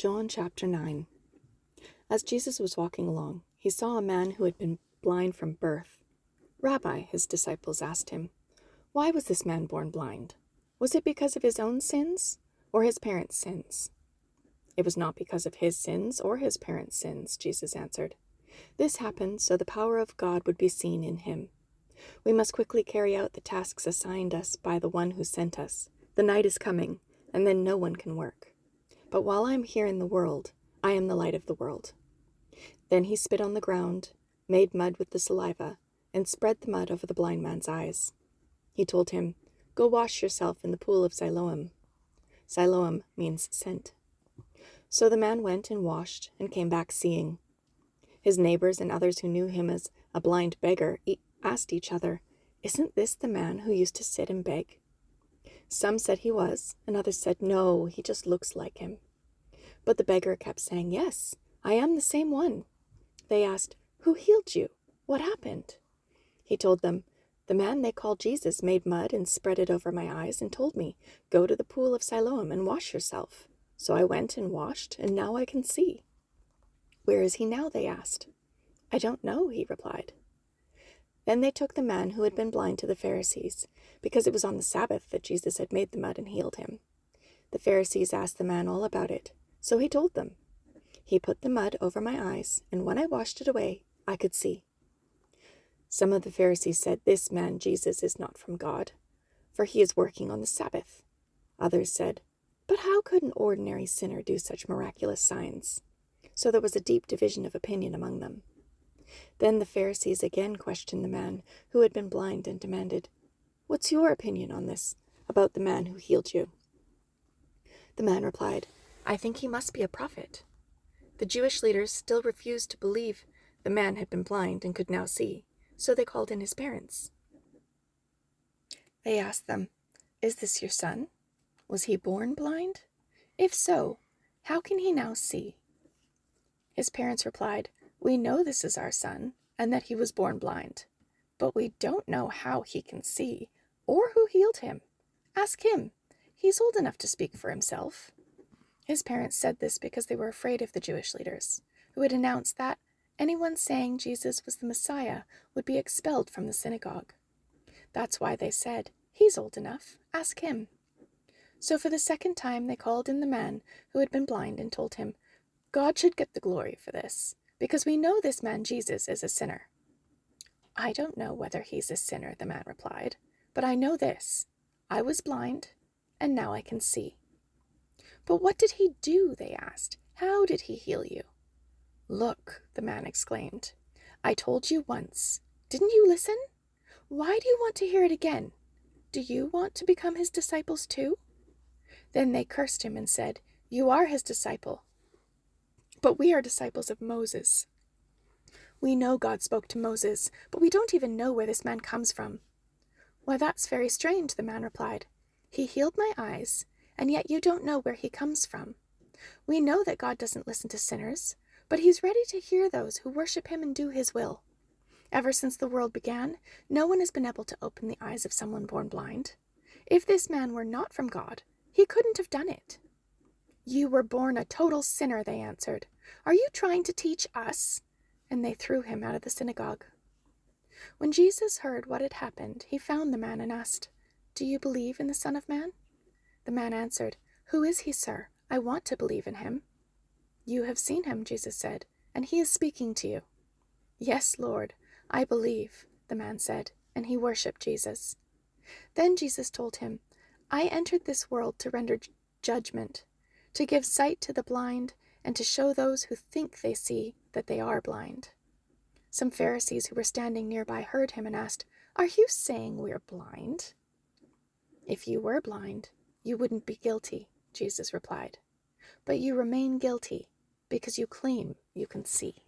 John chapter 9. As Jesus was walking along, he saw a man who had been blind from birth. "Rabbi," his disciples asked him, "why was this man born blind? Was it because of his own sins or his parents' sins?" "It was not because of his sins or his parents' sins," Jesus answered. "This happened so the power of God would be seen in him. We must quickly carry out the tasks assigned us by the one who sent us. The night is coming, and then no one can work. But while I am here in the world, I am the light of the world." Then he spit on the ground, made mud with the saliva, and spread the mud over the blind man's eyes. He told him, "Go wash yourself in the pool of Siloam." Siloam means sent. So the man went and washed and came back seeing. His neighbors and others who knew him as a blind beggar asked each other, "Isn't this the man who used to sit and beg?" Some said he was, and others said, "No, he just looks like him." But the beggar kept saying, "Yes, I am the same one." They asked, "Who healed you? What happened?" He told them, "The man they called Jesus made mud and spread it over my eyes and told me, 'Go to the pool of Siloam and wash yourself.' So I went and washed, and now I can see." "Where is he now?" they asked. "I don't know," he replied. Then they took the man who had been blind to the Pharisees, because it was on the Sabbath that Jesus had made the mud and healed him. The Pharisees asked the man all about it, so he told them, "He put the mud over my eyes, and when I washed it away, I could see." Some of the Pharisees said, "This man Jesus is not from God, for he is working on the Sabbath." Others said, "But how could an ordinary sinner do such miraculous signs?" So there was a deep division of opinion among them. Then the Pharisees again questioned the man who had been blind and demanded, "What's your opinion on this, about the man who healed you?" The man replied, "I think he must be a prophet." The Jewish leaders still refused to believe the man had been blind and could now see, so they called in his parents. They asked them, "Is this your son? Was he born blind? If so, how can he now see?" His parents replied, "We know this is our son, and that he was born blind, but we don't know how he can see, or who healed him. Ask him. He's old enough to speak for himself." His parents said this because they were afraid of the Jewish leaders, who had announced that anyone saying Jesus was the Messiah would be expelled from the synagogue. That's why they said, "He's old enough. Ask him." So for the second time they called in the man who had been blind and told him, "God should get the glory for this, because we know this man Jesus is a sinner." "I don't know whether he's a sinner," the man replied, "but I know this. I was blind, and now I can see." "But what did he do?" they asked. "How did he heal you?" "Look," the man exclaimed. "I told you once. Didn't you listen? Why do you want to hear it again? Do you want to become his disciples too?" Then they cursed him and said, "You are his disciple, but we are disciples of Moses. We know God spoke to Moses, but we don't even know where this man comes from." "Why, that's very strange," the man replied. "He healed my eyes, and yet you don't know where he comes from. We know that God doesn't listen to sinners, but he's ready to hear those who worship him and do his will. Ever since the world began, no one has been able to open the eyes of someone born blind. If this man were not from God, he couldn't have done it." "You were born a total sinner," they answered. "Are you trying to teach us?" And they threw him out of the synagogue. When Jesus heard what had happened, he found the man and asked, "Do you believe in the Son of Man?" The man answered, "Who is he, sir? I want to believe in him." "You have seen him," Jesus said, "and he is speaking to you." "Yes, Lord, I believe," the man said, and he worshipped Jesus. Then Jesus told him, "I entered this world to render judgment, to give sight to the blind, and to show those who think they see that they are blind." Some Pharisees who were standing nearby heard him and asked, "Are you saying we're blind?" "If you were blind, you wouldn't be guilty," Jesus replied. "But you remain guilty because you claim you can see."